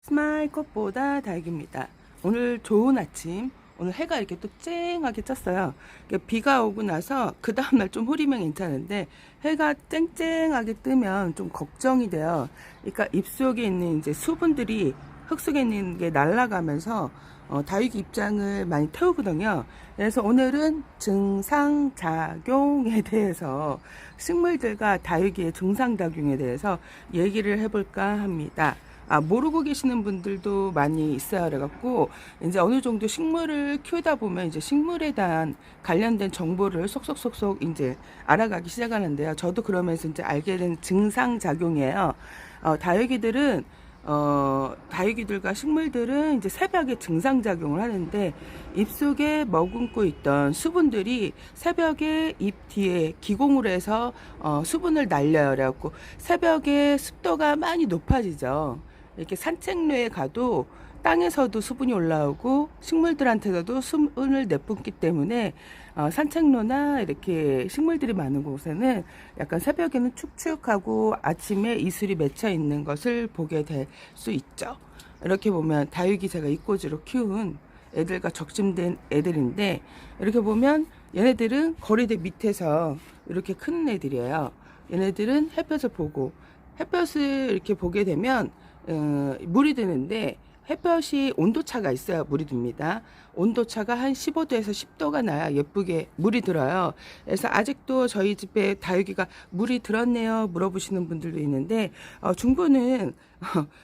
스마일 꽃보다 다육입니다. 오늘 좋은 아침. 오늘 해가 이렇게 또 쨍하게 쪘어요. 비가 오고 나서 그 다음날 좀 흐리면 괜찮은데 해가 쨍쨍하게 뜨면 좀 걱정이 돼요. 그러니까 입속에 있는 이제 수분들이 흙 속에 있는 게 날아가면서 다육이 입장을 많이 태우거든요. 그래서 오늘은 증상작용에 대해서 식물들과 다육이의 증상작용에 대해서 얘기를 해볼까 합니다. 모르고 계시는 분들도 많이 있어요. 그래갖고, 이제 어느 정도 식물을 키우다 보면 이제 식물에 대한 관련된 정보를 속속속속 이제 알아가기 시작하는데요. 저도 그러면서 이제 알게 된 증상작용이에요. 다육이들과 식물들은 이제 새벽에 증상작용을 하는데, 입속에 머금고 있던 수분들이 새벽에 잎 뒤에 기공으로 해서 수분을 날려요. 그래갖고 새벽에 습도가 많이 높아지죠. 이렇게 산책로에 가도 땅에서도 수분이 올라오고 식물들한테서도 수분을 내뿜기 때문에 산책로나 이렇게 식물들이 많은 곳에는 약간 새벽에는 축축하고 아침에 이슬이 맺혀 있는 것을 보게 될 수 있죠. 이렇게 보면 다육이 제가 이꼬지로 키운 애들과 적심된 애들인데, 이렇게 보면 얘네들은 거리대 밑에서 이렇게 큰 애들이에요. 얘네들은 햇볕을 보고, 햇볕을 이렇게 보게 되면 물이 드는데, 햇볕이 온도차가 있어야 물이 듭니다. 온도차가 한 15도에서 10도가 나야 예쁘게 물이 들어요. 그래서 아직도 저희 집에 다육이가 물이 들었네요 물어보시는 분들도 있는데, 중부는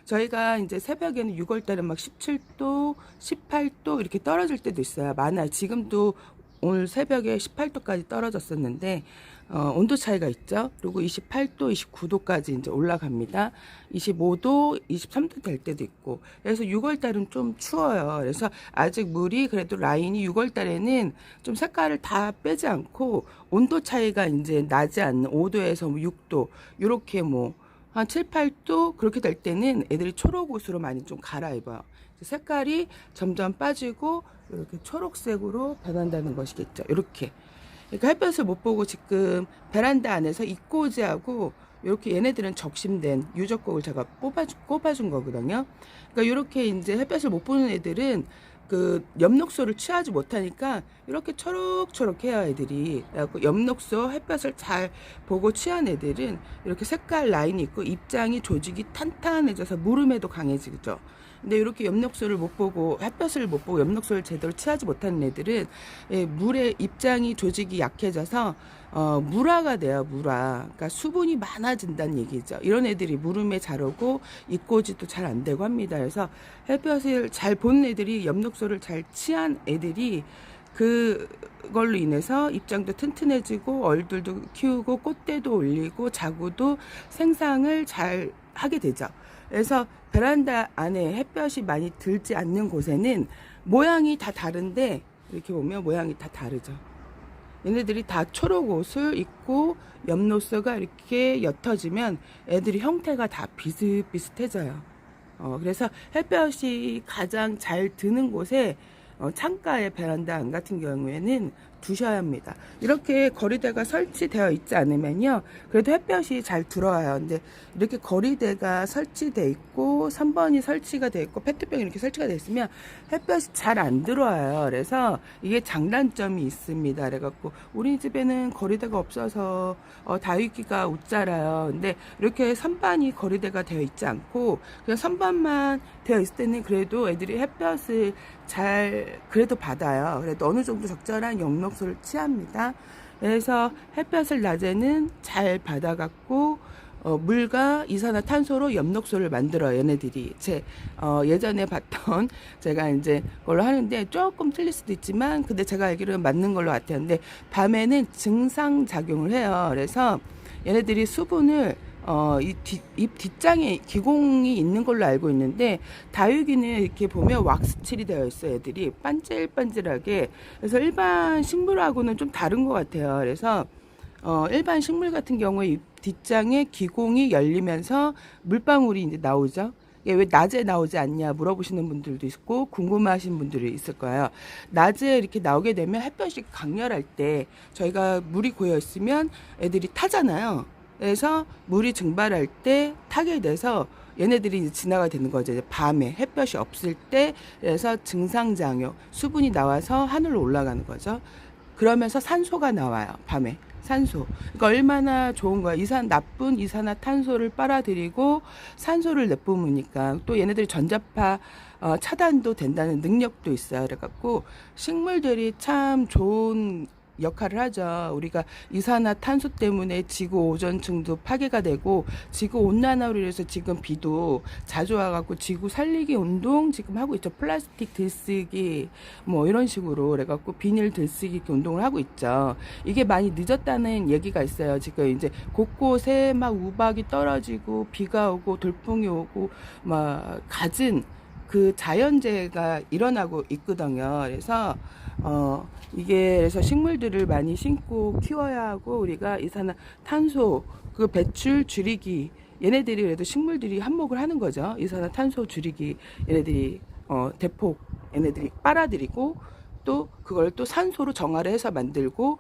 저희가 이제 새벽에는 6월달에 막 17도, 18도 이렇게 떨어질 때도 있어요. 많아요. 지금도 오늘 새벽에 18도까지 떨어졌었는데, 온도 차이가 있죠. 그리고 28도, 29도까지 이제 올라갑니다. 25도, 23도 될 때도 있고. 그래서 6월달은 좀 추워요. 그래서 아직 물이 그래도 라인이 6월달에는 좀 색깔을 다 빼지 않고 온도 차이가 이제 나지 않는 5도에서 6도, 요렇게 한 7, 8도 그렇게 될 때는 애들이 초록 옷으로 많이 좀 갈아입어요. 색깔이 점점 빠지고 이렇게 초록색으로 변한다는 것이겠죠. 이렇게. 그러니까 햇볕을 못 보고 지금 베란다 안에서 이꼬지하고 이렇게 얘네들은 적심된 유적곡을 제가 꼽아준 거거든요. 그러니까 이렇게 이제 햇볕을 못 보는 애들은 그 엽록소를 취하지 못하니까 이렇게 초록초록해요 애들이. 그래갖고 엽록소 햇볕을 잘 보고 취한 애들은 이렇게 색깔 라인이 있고 입장이 조직이 탄탄해져서 물음에도 강해지죠. 근데 이렇게 엽록소를 못 보고 햇볕을 못 보고 엽록소를 제대로 취하지 못하는 애들은 물의 입장이 조직이 약해져서 물화가 돼요. 물화. 그러니까 수분이 많아진다는 얘기죠. 이런 애들이 물음에 잘 오고 입꼬지도 잘 안 되고 합니다. 그래서 햇볕을 잘 보는 애들이 엽록소를 잘 취한 애들이 그걸로 인해서 입장도 튼튼해지고 얼들도 키우고 꽃대도 올리고 자구도 생상을 잘 하게 되죠. 그래서 베란다 안에 햇볕이 많이 들지 않는 곳에는 모양이 다 다른데, 이렇게 보면 모양이 다 다르죠. 얘네들이 다 초록 옷을 입고 엽록소가 이렇게 옅어지면 애들이 형태가 다 비슷비슷해져요. 그래서 햇볕이 가장 잘 드는 곳에 창가의 베란다 안 같은 경우에는 두셔야 합니다. 이렇게 거리대가 설치되어 있지 않으면요, 그래도 햇볕이 잘 들어와요. 근데 이렇게 거리대가 설치되어 있고 3번이 설치가 되어 있고 페트병이 이렇게 설치가 되어 있으면 햇볕이 잘 안 들어와요. 그래서 이게 장단점이 있습니다. 그래갖고 우리 집에는 거리대가 없어서 다육이가 웃자라요. 근데 이렇게 선반이 거리대가 되어 있지 않고 그냥 선반만 되어 있을 때는 그래도 애들이 햇볕을 잘 그래도 받아요. 그래도 어느 정도 적절한 엽록소를 취합니다. 그래서 햇볕을 낮에는 잘 받아갖고 물과 이산화탄소로 엽록소를 만들어요. 얘네들이 예전에 봤던 제가 이제 걸로 하는데 조금 틀릴 수도 있지만 근데 제가 알기로는 맞는 걸로 같아요. 근데 밤에는 증상작용을 해요. 그래서 얘네들이 수분을 잎 뒷장에 기공이 있는 걸로 알고 있는데, 다육이는 이렇게 보면 왁스칠이 되어 있어요. 애들이 반질반질하게. 그래서 일반 식물하고는 좀 다른 것 같아요. 그래서 일반 식물 같은 경우에 잎 뒷장에 기공이 열리면서 물방울이 이제 나오죠. 이게 왜 낮에 나오지 않냐 물어보시는 분들도 있고 궁금하신 분들이 있을 거예요. 낮에 이렇게 나오게 되면 햇볕이 강렬할 때 저희가 물이 고여 있으면 애들이 타잖아요. 그래서 물이 증발할 때 타게 돼서 얘네들이 이제 진화가 되는 거죠. 이제 밤에 햇볕이 없을 때. 그래서 증상작용, 수분이 나와서 하늘로 올라가는 거죠. 그러면서 산소가 나와요. 밤에 산소. 그러니까 얼마나 좋은 거야. 나쁜 이산화탄소를 빨아들이고 산소를 내뿜으니까. 또 얘네들이 전자파 차단도 된다는 능력도 있어요. 그래갖고 식물들이 참 좋은 역할을 하죠. 우리가 이산화탄소 때문에 지구 오존층도 파괴가 되고, 지구 온난화로 인해서 지금 비도 자주 와갖고 지구 살리기 운동 지금 하고 있죠. 플라스틱 들쓰기 뭐 이런 식으로 그래갖고 비닐 들쓰기 운동을 하고 있죠. 이게 많이 늦었다는 얘기가 있어요. 지금 이제 곳곳에 막 우박이 떨어지고 비가 오고 돌풍이 오고 막 갖은 그 자연재해가 일어나고 있거든요. 그래서 이게 그래서 식물들을 많이 심고 키워야 하고, 우리가 이산화탄소 그 배출 줄이기, 얘네들이 그래도 식물들이 한몫을 하는 거죠. 이산화탄소 줄이기 얘네들이 대폭 얘네들이 빨아들이고, 또 그걸 또 산소로 정화를 해서 만들고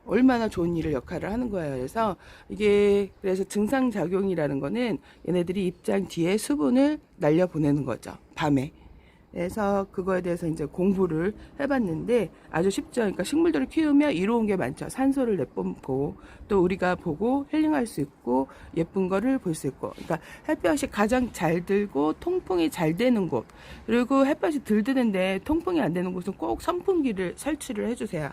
얼마나 좋은 일을 역할을 하는 거예요. 그래서 이게 그래서 증상작용이라는 거는 얘네들이 입장 뒤에 수분을 날려보내는 거죠. 밤에. 그래서 그거에 대해서 이제 공부를 해봤는데 아주 쉽죠. 그러니까 식물들을 키우면 이로운 게 많죠. 산소를 내뿜고, 또 우리가 보고 힐링할 수 있고 예쁜 거를 볼 수 있고. 그러니까 햇볕이 가장 잘 들고 통풍이 잘 되는 곳, 그리고 햇볕이 덜 드는데 통풍이 안 되는 곳은 꼭 선풍기를 설치를 해주세요.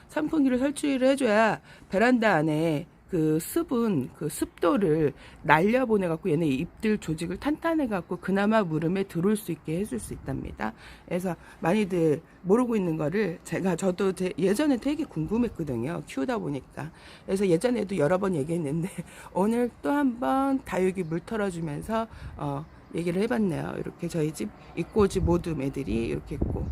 선풍기를 설치를 해줘야 베란다 안에 그 수분, 그 습도를 날려보내갖고 얘네 잎들 조직을 탄탄해갖고 그나마 무름에 들어올 수 있게 해줄 수 있답니다. 그래서 많이들 모르고 있는 거를 저도 예전에 되게 궁금했거든요. 키우다 보니까. 그래서 예전에도 여러 번 얘기했는데 오늘 또 한번 다육이 물 털어주면서 얘기를 해봤네요. 이렇게 저희 집 이꼬지 모듬 애들이 이렇게 있고,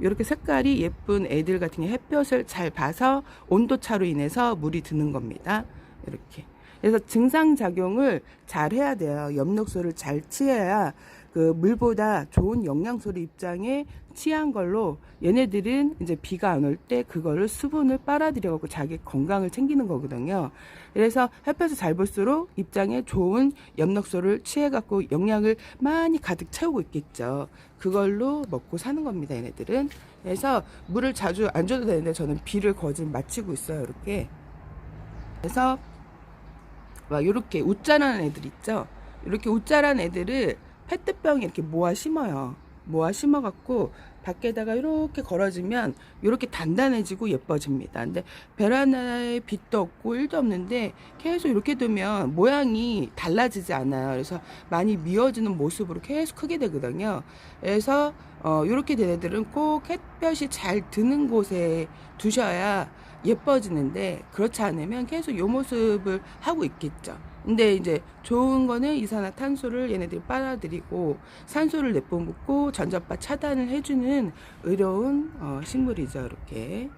이렇게 색깔이 예쁜 애들 같은 게 햇볕을 잘 봐서 온도차로 인해서 물이 드는 겁니다. 이렇게. 그래서 증상작용을 잘 해야 돼요. 엽록소를 잘 취해야 그 물보다 좋은 영양소를 입장에 취한 걸로 얘네들은 이제 비가 안 올 때 그거를 수분을 빨아들여갖고 자기 건강을 챙기는 거거든요. 그래서 햇볕을 잘 볼수록 입장에 좋은 엽록소를 취해갖고 영양을 많이 가득 채우고 있겠죠. 그걸로 먹고 사는 겁니다, 얘네들은. 그래서 물을 자주 안 줘도 되는데 저는 비를 거의 마치고 있어요, 이렇게. 그래서 막 이렇게 웃자라는 애들 있죠. 이렇게 웃자라는 애들을 페트병에 이렇게 모아 심어요. 모아 심어갖고 밖에다가 이렇게 걸어주면 이렇게 단단해지고 예뻐집니다. 근데 베란다에 빛도 없고 일도 없는데 계속 이렇게 두면 모양이 달라지지 않아요. 그래서 많이 미어지는 모습으로 계속 크게 되거든요. 그래서 이렇게 된 애들은 꼭 햇볕이 잘 드는 곳에 두셔야 예뻐지는데, 그렇지 않으면 계속 이 모습을 하고 있겠죠. 근데 이제 좋은 거는 이산화탄소를 얘네들이 빨아들이고 산소를 내뿜고 전자파 차단을 해주는 의로운 식물이죠. 이렇게.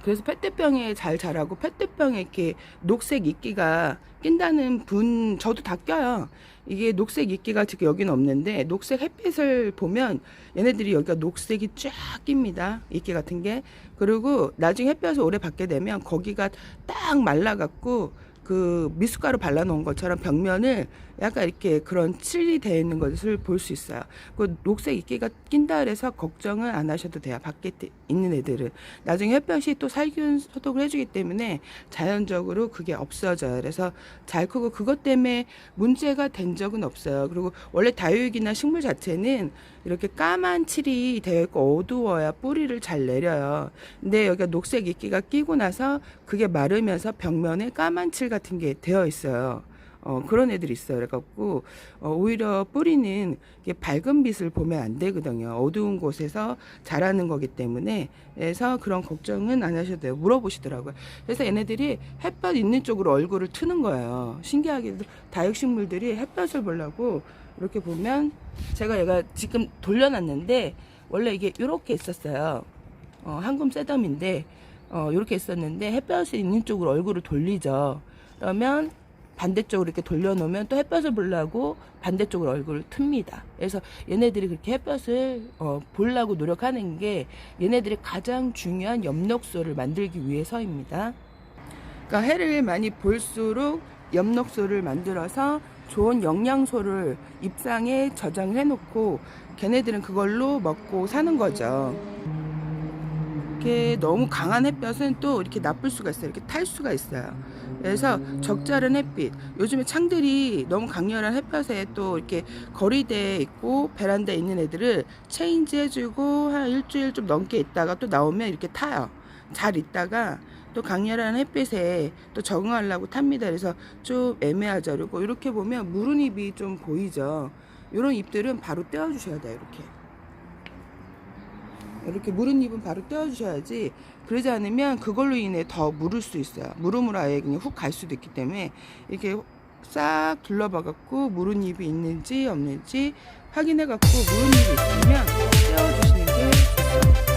그래서 페트병에 잘 자라고, 페트병에 이렇게 녹색 이끼가 낀다는 분, 저도 다 껴요. 이게 녹색 이끼가 지금 여기는 없는데, 녹색 햇빛을 보면 얘네들이 여기가 녹색이 쫙 낍니다. 이끼 같은 게. 그리고 나중에 햇볕을 오래 받게 되면 거기가 딱 말라갖고 그 미숫가루 발라놓은 것처럼 벽면을 약간 이렇게 그런 칠이 되어 있는 것을 볼 수 있어요. 그 녹색 이끼가 낀다 그래서 걱정은 안 하셔도 돼요. 밖에 있는 애들은 나중에 햇볕이 또 살균 소독을 해주기 때문에 자연적으로 그게 없어져요. 그래서 잘 크고 그것 때문에 문제가 된 적은 없어요. 그리고 원래 다육이나 식물 자체는 이렇게 까만 칠이 되어 있고 어두워야 뿌리를 잘 내려요. 근데 여기가 녹색 이끼가 끼고 나서 그게 마르면서 벽면에 까만 칠 같은 게 되어 있어요. 그런 애들이 있어요. 그래갖고 오히려 뿌리는 밝은 빛을 보면 안 되거든요. 어두운 곳에서 자라는 거기 때문에. 그래서 그런 걱정은 안 하셔도 돼요. 물어보시더라고요. 그래서 얘네들이 햇볕 있는 쪽으로 얼굴을 트는 거예요. 신기하게도 다육식물들이 햇볕을 보려고 이렇게 보면, 제가 얘가 지금 돌려놨는데 원래 이게 이렇게 있었어요. 황금 셋덤인데 이렇게 있었는데 햇볕이 있는 쪽으로 얼굴을 돌리죠. 그러면 반대쪽으로 이렇게 돌려놓으면 또 햇볕을 보려고 반대쪽으로 얼굴을 틉니다. 그래서 얘네들이 그렇게 햇볕을 보려고 노력하는 게 얘네들이 가장 중요한 엽록소를 만들기 위해서입니다. 그러니까 해를 많이 볼수록 엽록소를 만들어서 좋은 영양소를 잎상에 저장을 해놓고 걔네들은 그걸로 먹고 사는 거죠. 이렇게 너무 강한 햇볕은 또 이렇게 나쁠 수가 있어요. 이렇게 탈 수가 있어요. 그래서 적절한 햇빛. 요즘에 창들이 너무 강렬한 햇볕에 또 이렇게 거리대에 있고 베란다에 있는 애들을 체인지 해주고 한 일주일 좀 넘게 있다가 또 나오면 이렇게 타요. 잘 있다가 또 강렬한 햇빛에 또 적응하려고 탑니다. 그래서 좀 애매하죠. 그리고 이렇게 보면 무른 잎이 좀 보이죠. 이런 잎들은 바로 떼어주셔야 돼요. 이렇게 무른 잎은 바로 떼어주셔야지. 그러지 않으면 그걸로 인해 더 무를 수 있어요. 무름으로 아예 그냥 훅 갈 수도 있기 때문에 이렇게 싹 둘러봐 갖고 무른 잎이 있는지 없는지 확인해 갖고 무른 잎이 있으면 떼어주시는 게 좋습니다.